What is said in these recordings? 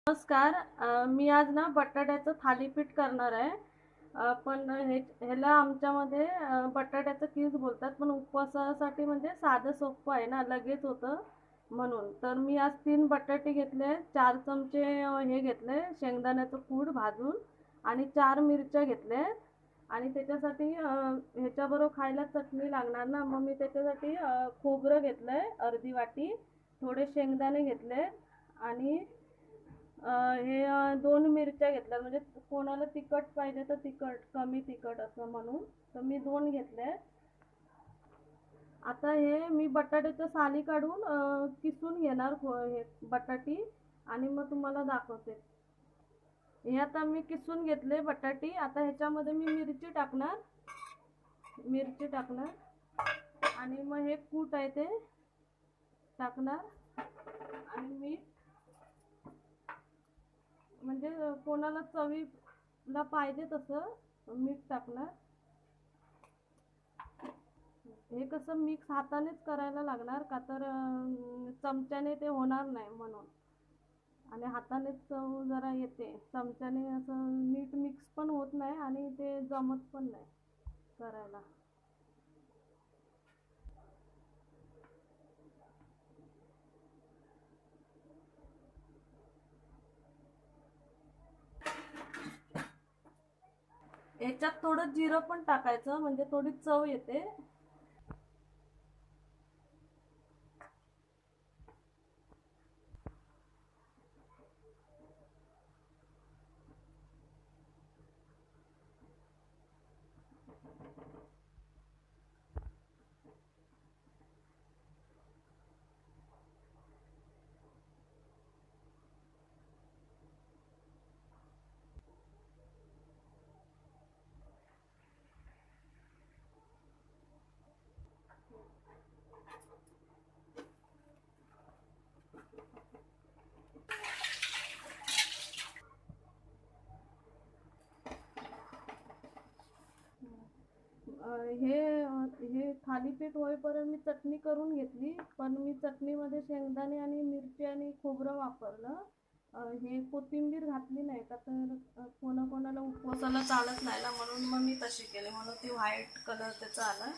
नमस्कार. मी आज ना बटाट्याचं थालीपीठ करणार आहे. पण ह्याला आमच्यामध्ये बटाट्याचं कीस बोलतात, पण उपवासासाठी म्हणजे साधं सोपं आहे ना, लगेच होतं म्हणून. तर मी आज 3 बटाटे घेतले, 4 चमचे हे घेतले शेंगदाण्याचं कूट भाजून, आणि 4 मिरच्या घेतले. आणि त्याच्यासाठी ह्याच्याबरोबर खायला चटणी लागणार ना, मग मी त्याच्यासाठी खोबरं घेतलंय अर्धी वाटी, थोडे शेंगदाणे घेतले, आणि हे 2 मिरच्या घेतल्या. म्हणजे कोणाला तिखट पाहिजे तर तिखट, कमी तिखट असं म्हणून, तर मी 2 घेतले. आता हे मी बटाट्याच्या साली काढून किसून घेणार हे बटाटी, आणि मग तुम्हाला दाखवते. हे आता मी किसून घेतले बटाटी. आता ह्याच्यामध्ये मी मिरची टाकणार, आणि मग हे कूट आहे ते टाकणार, आणि मीठ, म्हणजे कोणाला चवीला पाहिजे तसं मीठ टाकणार. हे कसं मिक्स हातानेच करायला लागणार, का तर चमच्याने ते होणार नाही म्हणून. आणि हातानेच चव जरा येते, चमच्याने असं नीट मिक्स पण होत नाही आणि ते जमत पण नाही करायला. ह्याच्यात थोडं जिरं पण टाकायचं, म्हणजे थोडी चव येते. हे थालीपीठ होईपर्यंत मी चटणी करून घेतली, पण मी चटणीमध्ये शेंगदाणे आणि मिरची आणि खोबरं वापरलं. हे कोथिंबीर घातली नाही, का तर कोणाकोणाला उपवासाला चालत नाही ना, म्हणून मग मी तशी केली, म्हणून ती व्हाईट कलर त्याचा आला.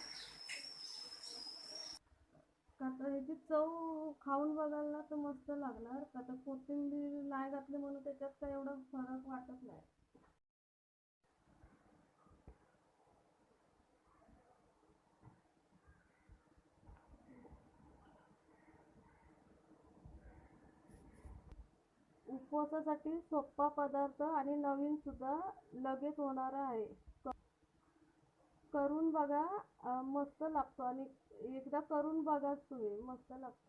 का तर ह्याची चव खाऊन बघाल ना तर मस्त लागणार, का तर कोथिंबीर नाही घातली म्हणून त्याच्यात काय एवढा फरक वाटत नाही. उपवासासाठी सोपा पदार्थ आणि नवीन सुद्धा, लगेच होणारा आहे. करून बघा, मस्त लागतो. आणि एकदा करून बघाच तुम्ही, मस्त लागतो.